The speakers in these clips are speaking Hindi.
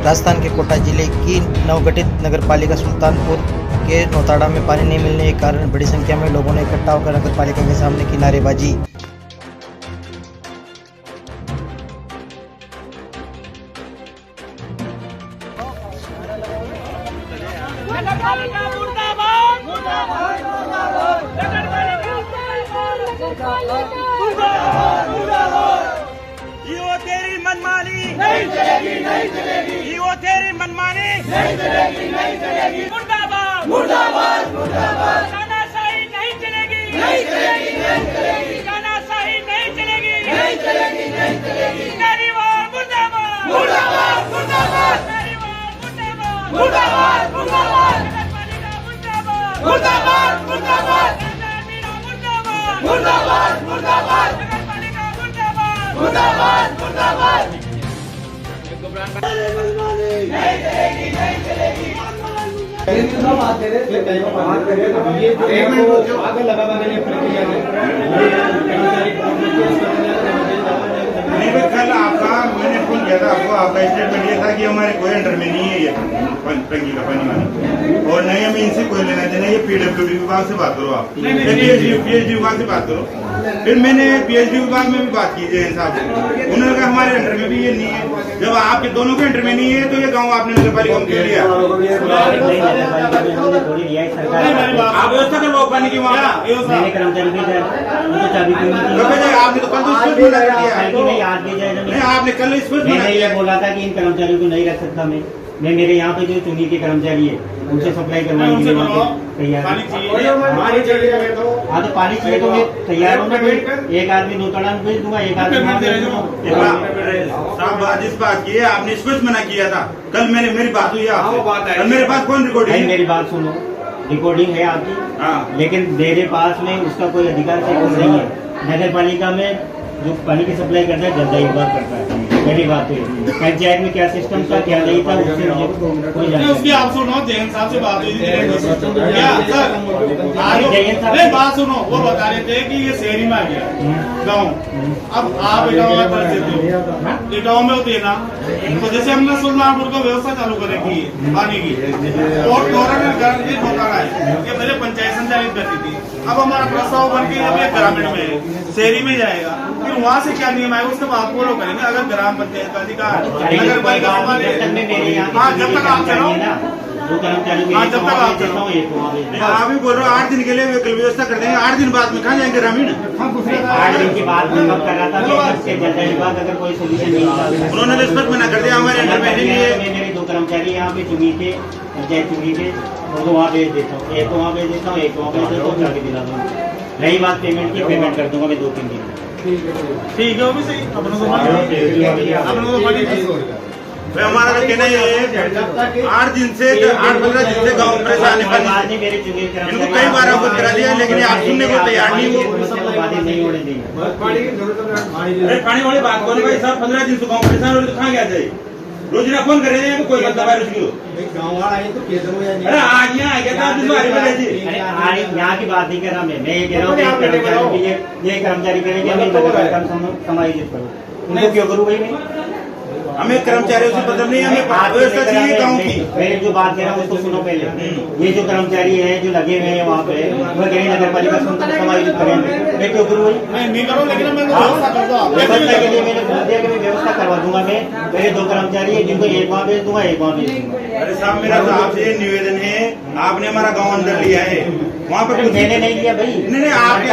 राजस्थान के कोटा जिले की नवगठित नगरपालिका सुल्तानपुर के नौताड़ा में पानी नहीं मिलने के कारण बड़ी संख्या में लोगों ने इकट्ठा होकर नगरपालिका के सामने की नारेबाजी। ये वो तेरी मनमानी नहीं चलेगी, नहीं चलेगी। ये वो तेरी मनमानी नहीं चलेगी, नहीं चलेगी। मुर्दाबाद, मुर्दाबाद, मुर्दाबाद। तानाशाही नहीं चलेगी, नहीं चलेगी, नहीं चलेगी। तानाशाही नहीं चलेगी, नहीं चलेगी, नहीं चलेगी। नारीवाद मुर्दाबाद, मुर्दाबाद, मुर्दाबाद। नारीवाद मुर्दाबाद, मुर्दाबाद, मुर्दाबाद। नगरपालिका मुर्दाबाद, मुर्दाबाद, मुर्दाबाद। मुर्दाबाद, मुर्दाबाद, मुर्दाबाद। नगरपालिका मुर्दाबाद, मुर्दाबाद, मुर्दाबाद। नहीं चलेगी, नहीं चलेगी। नहीं भाई, कल आपका मैंने फोन किया था आपको, आपका स्टेटमेंट ये था कि हमारे कोई अंडर में नहीं है ये टंकी का पानी वाला, और नहीं हमें इनसे कोई लेना देना। ये पीडब्ल्यूडी विभाग से बात करो, आप पीएचडी विभाग से बात करो। फिर मैंने पीएचडी विभाग में भी बात की जैन साहब से, उन्होंने कहा हमारे अंडर में भी ये नहीं है। जब आपके दोनों के अंडर में नहीं है तो ये गाँव आपने नगरपालिका में क्यों लिया? आप व्यवस्था करवाओ पानी की, वहाँ आपने तो कल तो स्पष्ट मना कर दिया। नहीं, आपने कल स्पष्ट मना मैंने किया। ये बोला था कि इन कर्मचारियों को नहीं रख सकता मैं मेरे यहाँ पे जो चुनी के कर्मचारी है उनसे सप्लाई करवाने के लिए तैयार। हाँ तो पानी चाहिए तो मैं तैयार हूँ ना। एक आदमी नौतड़ा में भेज दूंगा, एक आदमी वहाँ भेज दूंगा। साहब बात इस बात की है, आपने स्पष्ट मना किया था कल। मेरी बात हुई आपसे, मेरे पास कौन रिकॉर्डिंग? मेरी बात सुनो, रिकॉर्डिंग है आपकी, लेकिन मेरे पास में उसका कोई अधिकार से नहीं है। नगर पालिका में जो पानी की सप्लाई करता है जनता विभाग करता है। पहली बात तो पंचायत में क्या सिस्टम था क्या नहीं था उससे मुझे कोई जानकारी उसकी आप सुनो, जैन साहब से बात हुई थी क्या सर? जैन साहब नहीं, बात सुनो, वो बता रहे थे कि ये शहरी में आ गया गाँव। अब आप इटावा में कर देते हो, इटावा में होते ना, तो जैसे हमने सुल्तानपुर को व्यवस्था चालू करेगी पानी की, और ये मेरे पंचायत संचालित करती थी। अब हमारा प्रस्ताव बन के अब ये ग्रामीण में है, शहरी में जाएगा, फिर वहाँ से क्या नियम आएगा उसके बाद फॉलो करेंगे। अगर ग्राम पंचायत का अधिकार नगर पालिका हमारे, हाँ जब तक आप चलो, हाँ जब तक आप चलो। आप ही बोल रहे हो 8 दिन के लिए व्यवस्था कर देंगे, 8 दिन बाद में कहाँ जाएंगे ग्रामीण? 8 दिन के बाद में कब कर रहा था जनता विभाग, अगर कोई सोल्यूशन नहीं था उन्होंने स्पष्ट मना कर दिया हमारे अंडर में नहीं है। मेरे 2 कर्मचारी यहाँ पे चुनी के पंचायत चुनी के उनको वहाँ भेज देता हूँ, एक को वहाँ भेज देता हूँ, एक को वहाँ भेज देता हूँ, जाके दिला दूँगा। रही बात पेमेंट की, पेमेंट कर दूंगा मैं 2-3 दिन। ठीक है, वो भी सही। अपनों को हमारा तो कहना ये है 8 दिन से 8-15 दिन से गाँव परेशान है। इनको कई बार अवगत करा दिया, लेकिन आप सुनने को तैयार नहीं हो। पानी वाली बात कौन भाई साहब? 15 दिन से गाँव परेशान हो, तो कहाँ गया जाए? रोजना फोन करे कोई बंदा बारिश की अरे आज यहाँ आ गया था यहाँ की बात नहीं कर रहा मैं ये कह रहा हूँ ये कर्मचारी करेंगे समायोजित करो, उनको क्यों करूँ भाई? मैं हमें कर्मचारियों से मतलब नहीं, हमें व्यवस्था चाहिए गाँव की। मैं जो बात कह रहा हूँ उसको सुनो पहले। ये जो कर्मचारी है जो लगे हुए हैं वहाँ पे, वो कह रहे नगर पालिका समायोजित करेंगे, मैं क्यों करूँ? नहीं करो, लेकिन मैं व्यवस्था के लिए मैंने बोल दिया कि मैं व्यवस्था करवा दूंगा। मैं मेरे 2 कर्मचारी है जिनको एक वहाँ भेज दूंगा, एक वहाँ भेज दूंगा। अरे साहब मेरा तो आपसे ये निवेदन है, आपने हमारा गाँव अंदर लिया है, वहाँ पर मैंने नहीं लिया भाई। नहीं आपके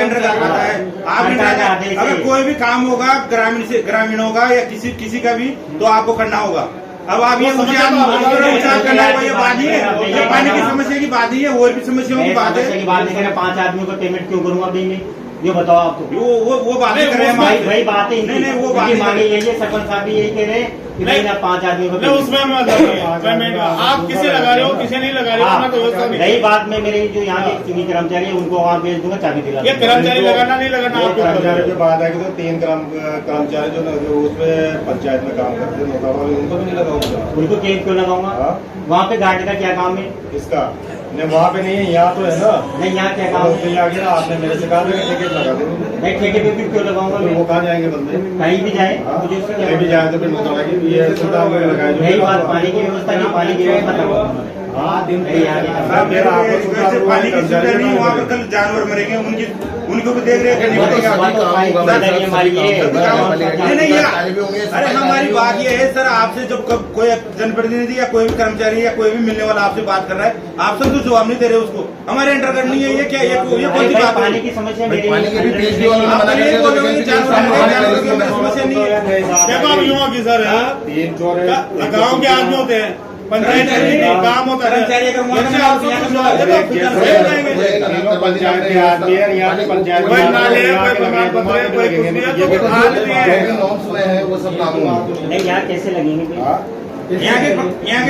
अंडर का खाता है। अगर कोई भी काम होगा ग्रामीण होगा या किसी का भी, तो आपको करना होगा। अब आप ये मुझे करना होगा, ये बात ही है, ये पानी की समस्या की बात ही है, और भी समस्याओं की बात है। 5 आदमियों को पेमेंट क्यों करूंगा भाई मैं? ये बताओ आपको। वो बातें कर रहे हैं भाई बातें नहीं वो बातें मांगे यही है, सरपंच साहब भी यही कह रहे हैं कि नहीं ना 5 आदमियों को उसमें आप किसे लगा रहे हो, किसे नहीं लगा रहे हो, रही बात में मेरे जो यहाँ के चुनी कर्मचारी है उनको वहाँ भेज दूंगा, चाबी दिला। ये कर्मचारी लगाना नहीं लगाना कर्मचारी की बात आएगी तो 3 कर्मचारी जो उसमें पंचायत में काम करते हैं उनको भी नहीं लगाऊंगा। उनको क्यों लगाऊंगा? वहाँ पे गार्ड का क्या काम है? इसका नहीं वहाँ पे नहीं है, यहाँ तो है ना। नहीं यहाँ क्या काम तो है? यहाँ गया आपने मेरे से कहा था कि टिकट लगा दे। नहीं ठेके पे भी क्यों लगाऊंगा तो मैं? वो कहाँ जाएंगे बंदे? कहीं भी जाए हाँ, मुझे उससे कहीं भी जाए तो फिर नौतड़ा की ये सुविधा में लगाए जो यही बात पानी की व्यवस्था नहीं, पानी की व्यवस्था करवाओ उन्होंने। हाँ दिन नहीं आगे साहब मेरा आपको सुविधा वैसे पानी की सुविधा नहीं, वहाँ पर कल जानवर मरेंगे, उनकी उनको भी देख रेख करनी पड़ेगी। नहीं नहीं ये अरे हमारी बात ये है सर, आपसे जब कोई जनप्रतिनिधि या कोई भी कर्मचारी या कोई भी मिलने वाला आपसे बात कर रहा है, आप सब तो जवाब नहीं दे रहे उसको, हमारे एंटर करनी है, ये क्या ये कौन सी बात पानी है? की समस्या मेरी पानी की भी पेश भी वालों ने आप मना ये कर बोल रहे हो कि जानवर की हमें समस्या नहीं है। देखो अब युवा की सर है, तीन चोर है गाँव के आदमी होते हैं, पंचायत काम होता है, कर्मचारी अगर वहाँ जैसे से आप सब कुछ होता है, तो फिर कैसे हो जाएंगे? तीनों पंचायत के आदमी है, यहाँ की पंचायत कोई नाले है, कोई प्रमाण पत्र है, कोई कुछ भी है, तो फिर हाल नहीं है। नॉर्म्स हुए हैं वो सब लागू हैं। नहीं यहाँ कैसे लगेंगे फिर? यहाँ के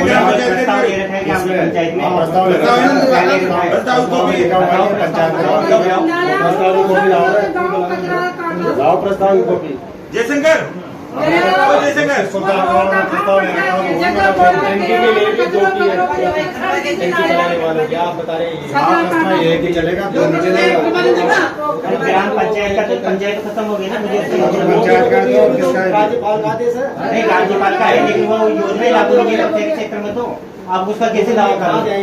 ग्राम पंचायत प्रस्ताव के दे रखा है कि आपने पंचायत में प्रस्ताव ले बताओ रखा है। इन्होंने बताओ तो भी पंचायत में लाओ प्रस्ताव की कॉपी। जयशंकर जयशंकर प्रस्ताव ले रखा है कि चलेगा तो नहीं चलेगा। अरे ग्राम पंचायत का तो पंचायत खत्म हो गई ना, मुझे उससे पंचायत का तो किसका है? नहीं राज्यपाल का है, लेकिन वो योजना ही लागू नहीं है प्रत्येक क्षेत्र में, तो आप उसका कैसे दावा करोगे?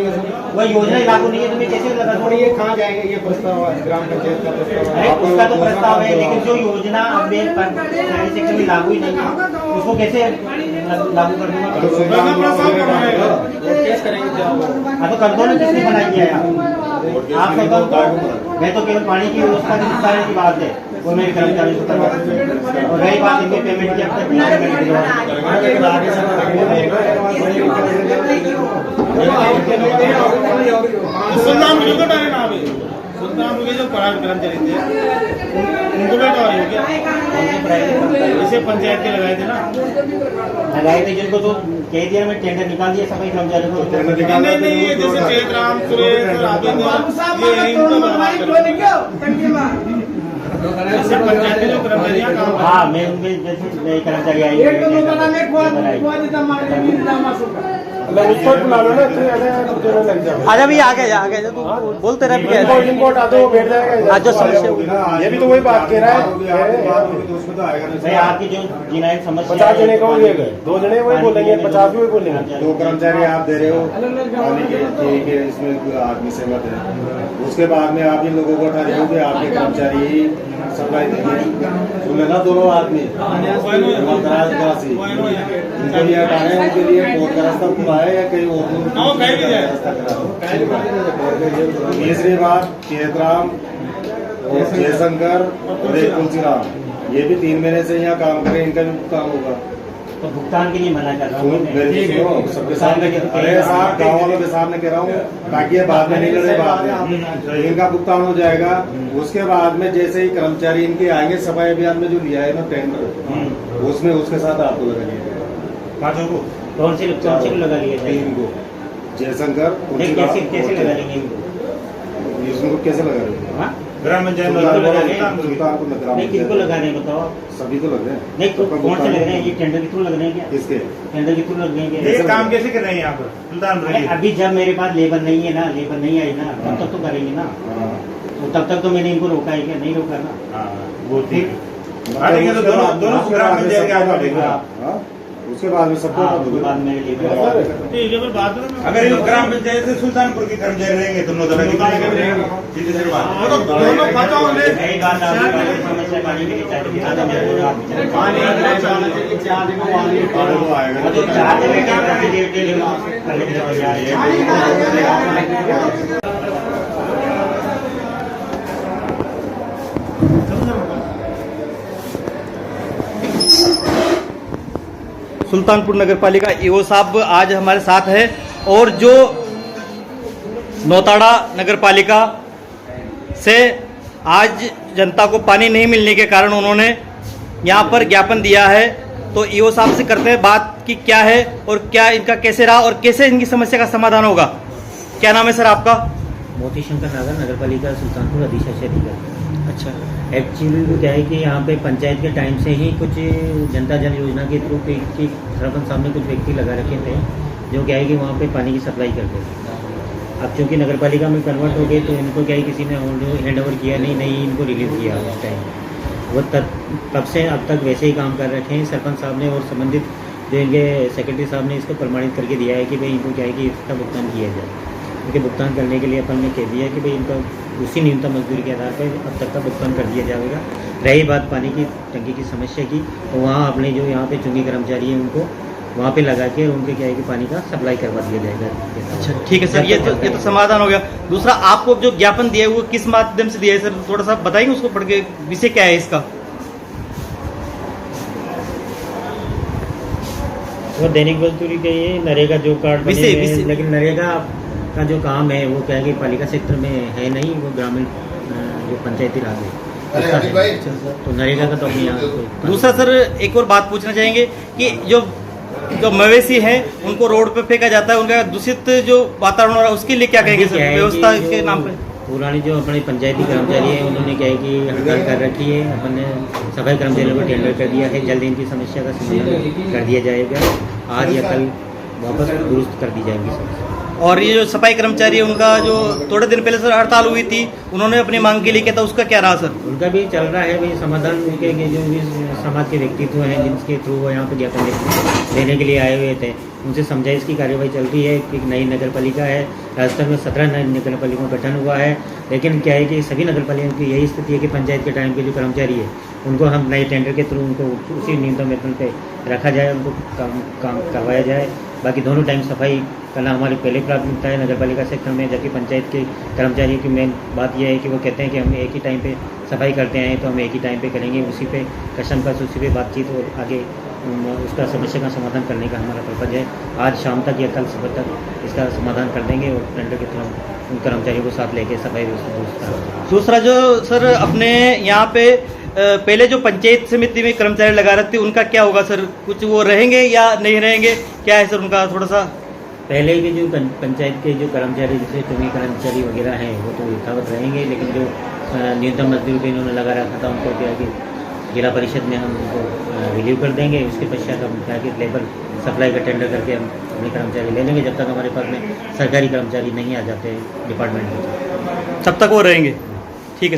वो योजना ही लागू नहीं है तो मैं कैसे लगा दूँ? ये कहाँ जाएंगे ये प्रस्ताव ग्राम पंचायत का प्रस्ताव? अरे उसका तो प्रस्ताव है, लेकिन जो योजना अब शहरी क्षेत्र में लागू ही नहीं है उसको कैसे लागू कर दूंगा? हाँ तो कर दो ना, किसने मना किया है? आप सब मैं तो केवल पानी की व्यवस्था की विस्तार की बात है, वो मेरे कर्मचारी से करवा सकते। और रही बात इनके पेमेंट की, अब तक सुल्तानपुर को डाले ना अभी, सुल्तानपुर के जो प्राइवेट कर्मचारी थे उनको बेटा हो गया, जैसे पंचायत के लगाए थे ना, लगाए थे जिनको तो कह दिया मैं टेंडर निकाल दिया सफाई कर्मचारी को। नहीं नहीं ये जैसे चेतराम सुरेश ये इनको बर्बाद कर जैसे पंचायत के जो कर्मचारी काम हाँ मैं उनमें जैसे नए कर्मचारी आएंगे आजा भी आगे जा तू बोलते रहे आज जो समस्या ये भी तो वही बात कह रहा है। भाई आपकी जो जिनायत समस्या 50 जने को ये गए, 2 जने वही बोलेंगे, 50 भी वही बोलेंगे। 2 कर्मचारी आप दे रहे हो पानी के, ठीक है, इसमें आदमी सहमत है। उसके बाद में आप इन लोगों को उठा रहे हो कि आपके कर्मचारी सप्लाई देंगे, सुन लेना दोनों आदमी उनको ये हटाने हैं, उनके लिए कोर्ट का रास्ता खुला है या कहीं और तीसरी बात चेतराम और जयशंकर और एक तुलसीराम, ये भी 3 महीने से यहाँ काम करें, इनका भी भुगतान होगा। तो भुगतान के लिए मना कर रहा हूँ सबके सामने अरे साहब गाँव वालों के सामने कह रहा हूँ ताकि ये बाद में नहीं लड़े, बाद में इनका भुगतान हो जाएगा। उसके बाद में जैसे ही कर्मचारी इनके आएंगे सफाई अभियान में जो लिया है ना टेंडर, उसमें उसके साथ आपको लगा लिया कौन से लगा लिए थे? 3 को जयशंकर कैसे लगा लेंगे इनको? इसको कैसे लगा रहे हैं? हाँ? ग्राम पंचायत सुल्तान को नहीं किनको लगा रहे हैं बताओ? सभी को लग रहे हैं। नहीं कौन से लग रहे हैं? ये टेंडर के थ्रू लग रहे हैं क्या? किसके टेंडर के थ्रू लग रहे हैं ये क्या? काम कैसे कर रहे हैं यहाँ पर सुल्तानपुर अरे अभी जब मेरे पास लेबर नहीं है ना, लेबर नहीं आई ना, तब तक तो करेंगे ना, तो तब तक तो मैंने इनको रोका है क्या? नहीं रोका ना। वो ठीक हटेंगे तो दोनों ग्राम पंचायत के आगे हटेंगे। उसके बाद में सबको बाद में लेबर ठीक है, बाद में अगर ये ग्राम पंचायत से सुल्तानपुर के कर्मचारी रहेंगे तो नौतरा के सीधी सी बात दोनों खाता होंगे। यही बात आपकी समस्या पानी के लिए चाहिए पानी आएगा तो 4 जगह सुल्तानपुर नगर पालिका ईओ साहब आज हमारे साथ है, और जो नौताड़ा नगर पालिका से आज जनता को पानी नहीं मिलने के कारण उन्होंने यहाँ पर ज्ञापन दिया है, तो ईओ साहब से करते हैं बात कि क्या है और क्या इनका कैसे रहा और कैसे इनकी समस्या का समाधान होगा। क्या नाम है सर आपका? मोती शंकर नागर, नगर पालिका सुल्तानपुर अधीक्षक अधिकारी। अच्छा, एक्चुअली क्या है कि यहाँ पे पंचायत के टाइम से ही कुछ जनता जल योजना के थ्रू सरपंच साहब ने कुछ व्यक्ति लगा रखे थे जो क्या है कि वहाँ पे पानी की सप्लाई करते थे। अब चूँकि नगर पालिका में कन्वर्ट हो गए तो इनको क्या है किसी ने हैंड ओवर किया नहीं इनको रिलीव किया उस टाइम। वो तब से अब तक वैसे ही काम कर रखे हैं। सरपंच साहब ने और संबंधित जो इनके सेक्रेटरी साहब ने इसको प्रमाणित करके दिया है कि भाई इनको क्या है कि इसका भुगतान किया जाए। इनके भुगतान करने के लिए अपन ने कह दिया कि भाई इनका उसी न्यूनतम मजदूरी के आधार पर अब तक का भुगतान कर दिया जाएगा। रही बात पानी की टंकी की समस्या की, तो वहाँ अपने जो यहाँ पे चुंगी कर्मचारी हैं उनको वहाँ पे लगा के उनके क्या है कि पानी का सप्लाई करवा दिया जाएगा। अच्छा ठीक है सर, ये तो समाधान हो गया। दूसरा, आपको जो ज्ञापन दिया है वो किस माध्यम से दिया है सर, थोड़ा सा बताएंगे उसको पढ़ के, विषय क्या है इसका? वो दैनिक मजदूरी के ये नरेगा जॉब कार्ड बने हुए हैं, लेकिन नरेगा का जो काम है वो क्या है कि पालिका क्षेत्र में है नहीं, वो ग्रामीण जो पंचायती राज है उसका है। तो नरेगा का तो अपने यहाँ। दूसरा सर, एक और बात पूछना चाहेंगे कि जो मवेशी हैं उनको रोड पे फेंका जाता है, उनका दूषित जो वातावरण हो रहा है उसके लिए क्या कहेंगे सर, व्यवस्था के नाम पे? पुरानी जो अपने पंचायती कर्मचारी है उन्होंने क्या है कि हड़ताल कर रखी है, अपन ने सफाई कर्मचारियों को टेंडर कर दिया है, जल्द इनकी समस्या का समाधान कर दिया जाएगा। आज या कल वापस दुरुस्त कर दी जाएगी समस्या। और ये जो सफाई कर्मचारी है उनका जो थोड़े दिन पहले सर हड़ताल हुई थी, उन्होंने अपनी मांग के लिए किया था, उसका क्या रहा सर? उनका भी चल रहा है भाई समाधान। उनके जो भी समाज के व्यक्तित्व हैं जिनके थ्रू वो यहाँ पे ज्ञापन देने के लिए आए हुए थे, उनसे समझाइश की कार्यवाही चल रही है कि नई नगर पालिका है, राजस्थान में 17 नई नगर पालिकाओं का गठन हुआ है। लेकिन क्या है कि सभी नगर पालिकाओं की यही स्थिति है कि पंचायत के टाइम के जो कर्मचारी है उनको हम नए टेंडर के थ्रू उनको उसी न्यूनतम वेतन पे रखा जाए, उनको काम करवाया जाए। बाकी दोनों टाइम सफाई करना हमारी पहले प्राथमिकता है नगर पालिका सेक्टर में, जबकि पंचायत के कर्मचारियों की मेन बात यह है कि वो कहते हैं कि हम एक ही टाइम पे सफाई करते हैं तो हम एक ही टाइम पे करेंगे, उसी पे कशमकश उसी पे बातचीत और आगे उसका समस्या का समाधान करने का हमारा पर्पज है। आज शाम तक या कल सुबह तक इसका समाधान कर देंगे और टेंडर के थ्रू उन कर्मचारियों को साथ लेके सफाई व्यवस्था। दूसरा जो सर अपने यहाँ पे पहले जो पंचायत समिति में कर्मचारी लगा रहे थे उनका क्या होगा सर, कुछ वो रहेंगे या नहीं रहेंगे, क्या है सर उनका थोड़ा सा? पहले के जो पंचायत के जो कर्मचारी जैसे टूमी कर्मचारी वगैरह हैं वो तो यथावत रहेंगे, लेकिन जो न्यूनतम मजदूरी पे इन्होंने लगा रखा था उनको क्या कि जिला परिषद में हम उनको रिलीव कर देंगे। उसके पश्चात हम क्या कि लेबर सप्लाई का टेंडर करके हम अपने कर्मचारी ले लेंगे, जब तक हमारे पास में सरकारी कर्मचारी नहीं आ जाते डिपार्टमेंट में, तब तक वो रहेंगे। ठीक है सर।